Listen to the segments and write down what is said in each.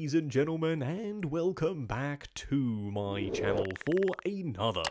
ladies and gentlemen, and welcome back to my channel for another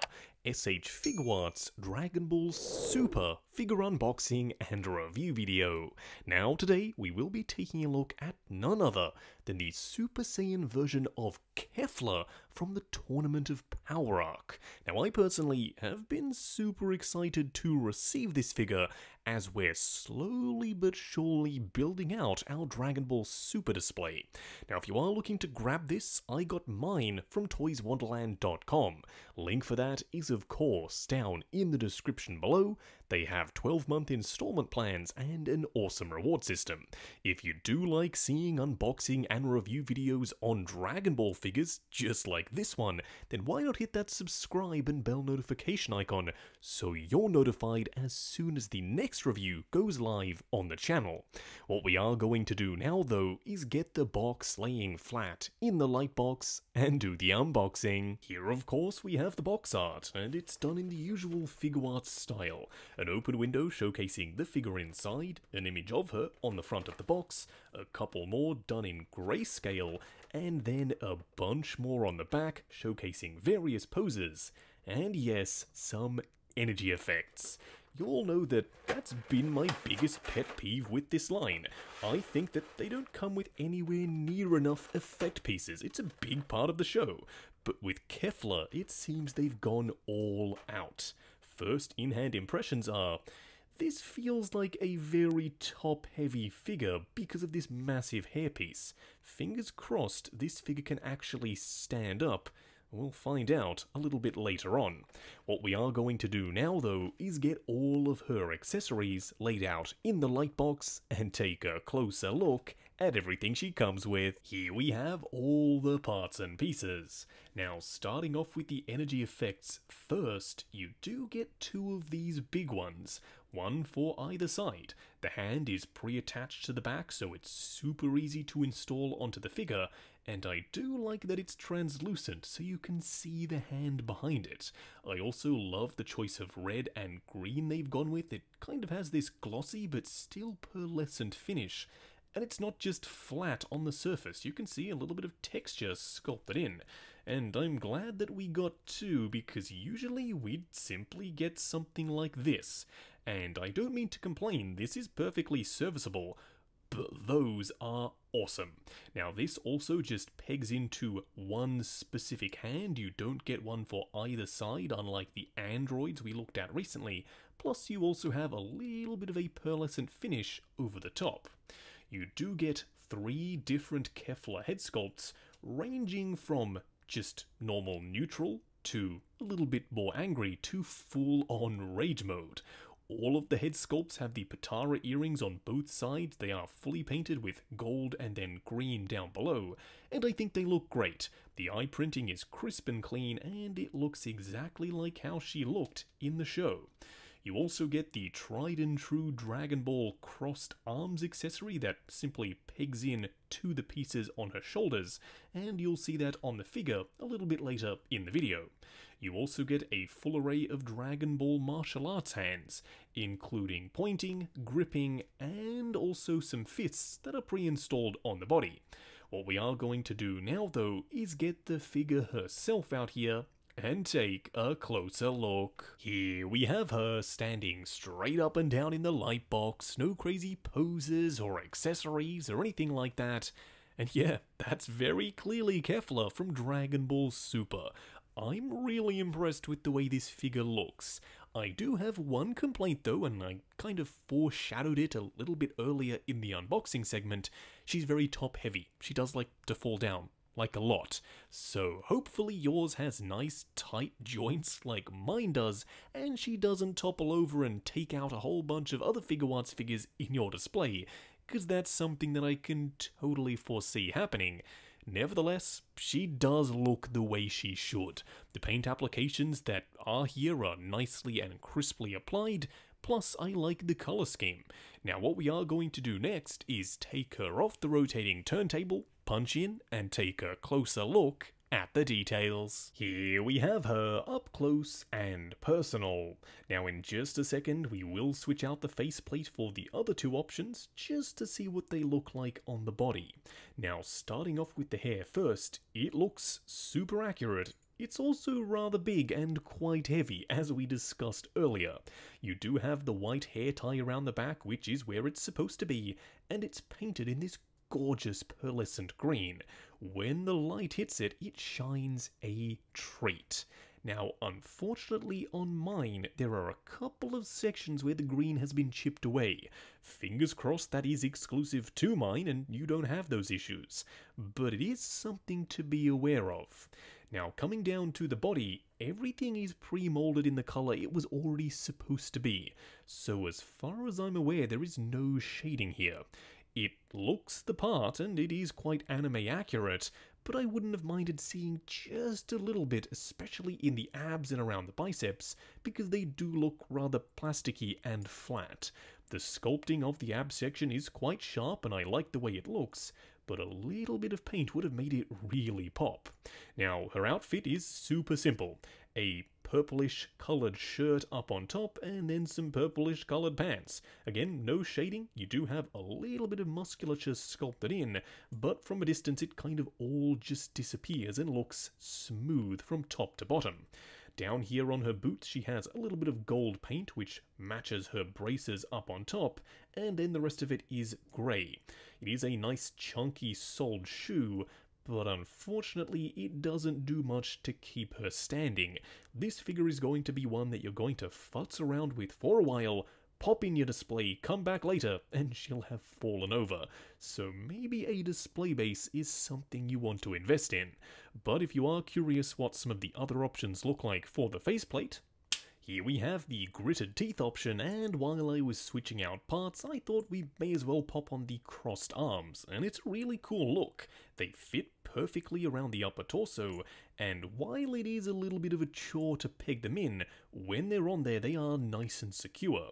S.H.Figuarts Dragon Ball Super figure unboxing and review video. Now today we will be taking a look at none other than the Super Saiyan version of Kefla from the Tournament of Power arc. Now I personally have been super excited to receive this figure as we're slowly but surely building out our Dragon Ball Super display. Now if you are looking to grab this, I got mine from toyswonderland.com. Link for that is of course down in the description below. They have 12-month installment plans and an awesome reward system. If you do like seeing unboxing and review videos on Dragon Ball figures just like this one, then why not hit that subscribe and bell notification icon so you're notified as soon as the next review goes live on the channel. What we are going to do now though is get the box laying flat in the light box and do the unboxing. Here of course we have the box art, and it's done in the usual Figuarts style. An open window showcasing the figure inside, an image of her on the front of the box, a couple more done in grayscale, and then a bunch more on the back showcasing various poses, and yes, some energy effects. You'll know that that's been my biggest pet peeve with this line. I think that they don't come with anywhere near enough effect pieces. It's a big part of the show. But with Kefla, it seems they've gone all out. First in-hand impressions are, this feels like a very top-heavy figure because of this massive hairpiece. Fingers crossed this figure can actually stand up. We'll find out a little bit later on. What we are going to do now though is get all of her accessories laid out in the light box and take a closer look at everything she comes with. Here we have all the parts and pieces. Now starting off with the energy effects first, you do get two of these big ones, one for either side. The hand is pre-attached to the back so it's super easy to install onto the figure, and I do like that it's translucent so you can see the hand behind it. I also love the choice of red and green they've gone with. It kind of has this glossy but still pearlescent finish. And it's not just flat on the surface, you can see a little bit of texture sculpted in. And I'm glad that we got two, because usually we'd simply get something like this. And I don't mean to complain, this is perfectly serviceable, but those are awesome. Now this also just pegs into one specific hand. You don't get one for either side, unlike the androids we looked at recently. Plus you also have a little bit of a pearlescent finish over the top. You do get three different Kefla head sculpts, ranging from just normal neutral to a little bit more angry to full-on rage mode. All of the head sculpts have the Patara earrings on both sides. They are fully painted with gold and then green down below, and I think they look great. The eye printing is crisp and clean, and it looks exactly like how she looked in the show. You also get the tried and true Dragon Ball crossed arms accessory that simply pegs in to the pieces on her shoulders, and you'll see that on the figure a little bit later in the video. You also get a full array of Dragon Ball martial arts hands, including pointing, gripping, and also some fists that are pre-installed on the body. What we are going to do now though is get the figure herself out here and take a closer look. Here we have her standing straight up and down in the light box, no crazy poses or accessories or anything like that. And yeah, that's very clearly Kefla from Dragon Ball Super. I'm really impressed with the way this figure looks. I do have one complaint though, and I kind of foreshadowed it a little bit earlier in the unboxing segment. She's very top heavy. She does like to fall down. Like a lot. So hopefully yours has nice tight joints like mine does, and she doesn't topple over and take out a whole bunch of other Figuarts figures in your display, because that's something that I can totally foresee happening. Nevertheless, she does look the way she should. The paint applications that are here are nicely and crisply applied, plus I like the color scheme. Now what we are going to do next is take her off the rotating turntable, punch in, and take a closer look at the details. Here we have her up close and personal. Now in just a second we will switch out the faceplate for the other two options just to see what they look like on the body. Now starting off with the hair first, it looks super accurate. It's also rather big and quite heavy, as we discussed earlier. You do have the white hair tie around the back, which is where it's supposed to be, and it's painted in this gorgeous pearlescent green. When the light hits it, it shines a treat. Now, unfortunately on mine, there are a couple of sections where the green has been chipped away. Fingers crossed that is exclusive to mine and you don't have those issues. But it is something to be aware of. Now, coming down to the body, everything is pre-molded in the color it was already supposed to be. So as far as I'm aware, there is no shading here. It looks the part and it is quite anime accurate, but I wouldn't have minded seeing just a little bit, especially in the abs and around the biceps, because they do look rather plasticky and flat. The sculpting of the ab section is quite sharp and I like the way it looks, but a little bit of paint would have made it really pop. Now, her outfit is super simple. A purplish coloured shirt up on top and then some purplish coloured pants. Again, no shading, you do have a little bit of musculature sculpted in, but from a distance it kind of all just disappears and looks smooth from top to bottom. Down here on her boots she has a little bit of gold paint which matches her braces up on top, and then the rest of it is grey. It is a nice chunky soled shoe, but unfortunately it doesn't do much to keep her standing. This figure is going to be one that you're going to futz around with for a while, pop in your display, come back later, and she'll have fallen over. So maybe a display base is something you want to invest in. But if you are curious what some of the other options look like for the faceplate, here we have the gritted teeth option, and while I was switching out parts, I thought we may as well pop on the crossed arms, and it's a really cool look. They fit perfectly around the upper torso, and while it is a little bit of a chore to peg them in, when they're on there they are nice and secure.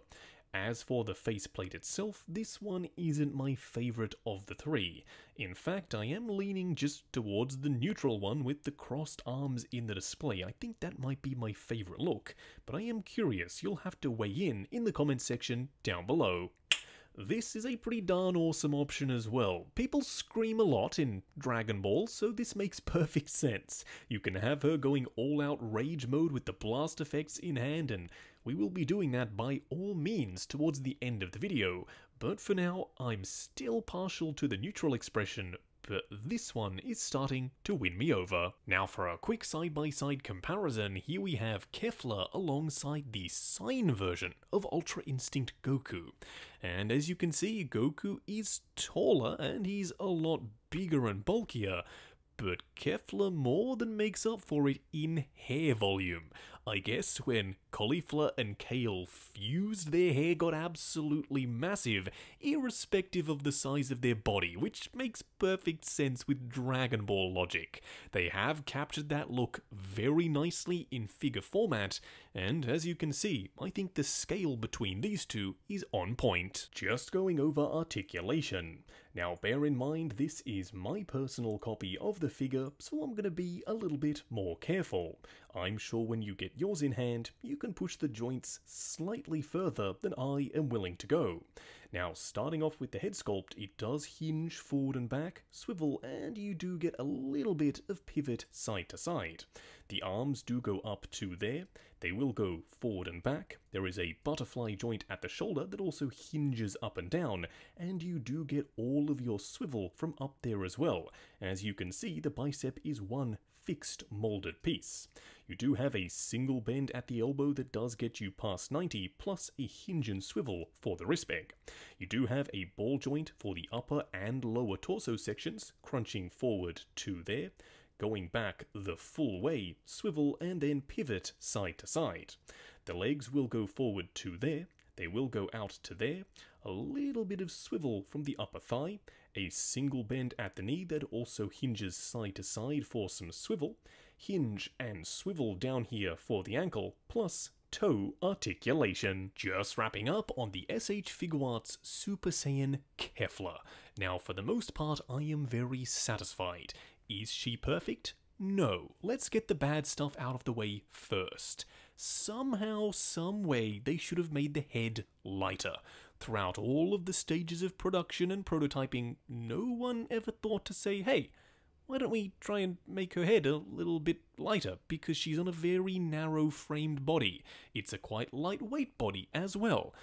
As for the faceplate itself, this one isn't my favourite of the three. In fact, I am leaning just towards the neutral one with the crossed arms in the display. I think that might be my favourite look, but I am curious. You'll have to weigh in the comments section down below. This is a pretty darn awesome option as well. People scream a lot in Dragon Ball, so this makes perfect sense. You can have her going all out rage mode with the blast effects in hand, and we will be doing that by all means towards the end of the video. But for now, I'm still partial to the neutral expression, but this one is starting to win me over. Now for a quick side-by-side comparison, here we have Kefla alongside the Saiyan version of Ultra Instinct Goku. And as you can see, Goku is taller and he's a lot bigger and bulkier, but Kefla more than makes up for it in hair volume. I guess when cauliflower and kale fused, their hair got absolutely massive, irrespective of the size of their body, which makes perfect sense with Dragon Ball logic. They have captured that look very nicely in figure format, and as you can see, I think the scale between these two is on point. Just going over articulation. Now bear in mind this is my personal copy of the figure, so I'm going to be a little bit more careful. I'm sure when you get yours in hand, you can push the joints slightly further than I am willing to go. Now starting off with the head sculpt, it does hinge forward and back, swivel, and you do get a little bit of pivot side to side. The arms do go up to there, they will go forward and back. There is a butterfly joint at the shoulder that also hinges up and down, and you do get all of your swivel from up there as well. As you can see, the bicep is one fixed molded piece. You do have a single bend at the elbow that does get you past 90, plus a hinge and swivel for the wrist peg. You do have a ball joint for the upper and lower torso sections, crunching forward to there, going back the full way, swivel and then pivot side to side. The legs will go forward to there, they will go out to there, a little bit of swivel from the upper thigh, a single bend at the knee that also hinges side to side for some swivel, hinge and swivel down here for the ankle, plus toe articulation. Just wrapping up on the S.H.Figuarts Super Saiyan Kefla. Now for the most part I am very satisfied. Is she perfect? No, let's get the bad stuff out of the way first. Somehow, someway, they should have made the head lighter. Throughout all of the stages of production and prototyping, no one ever thought to say, hey, why don't we try and make her head a little bit lighter, because she's on a very narrow-framed body. It's a quite lightweight body as well.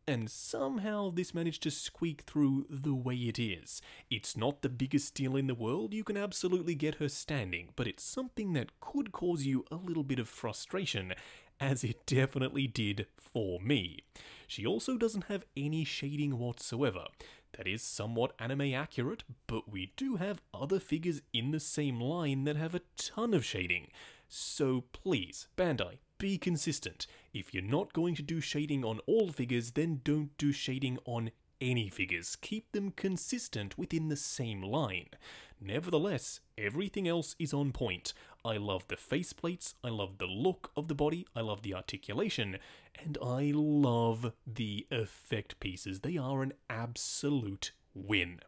And somehow this managed to squeak through the way it is. It's not the biggest deal in the world, you can absolutely get her standing, but it's something that could cause you a little bit of frustration, as it definitely did for me. She also doesn't have any shading whatsoever. That is somewhat anime accurate, but we do have other figures in the same line that have a ton of shading. So please, Bandai, be consistent. If you're not going to do shading on all figures, then don't do shading on any figures. Keep them consistent within the same line. Nevertheless, everything else is on point. I love the faceplates, I love the look of the body, I love the articulation, and I love the effect pieces. They are an absolute win.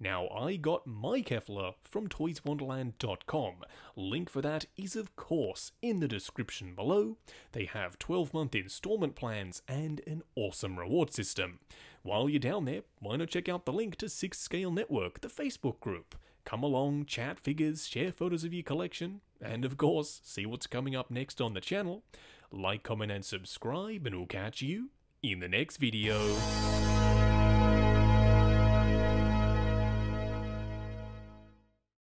Now, I got my Kefla from toyswonderland.com. Link for that is, of course, in the description below. They have 12-month installment plans and an awesome reward system. While you're down there, why not check out the link to 6 Scale Network, the Facebook group. Come along, chat figures, share photos of your collection, and of course, see what's coming up next on the channel. Like, comment, and subscribe, and we'll catch you in the next video.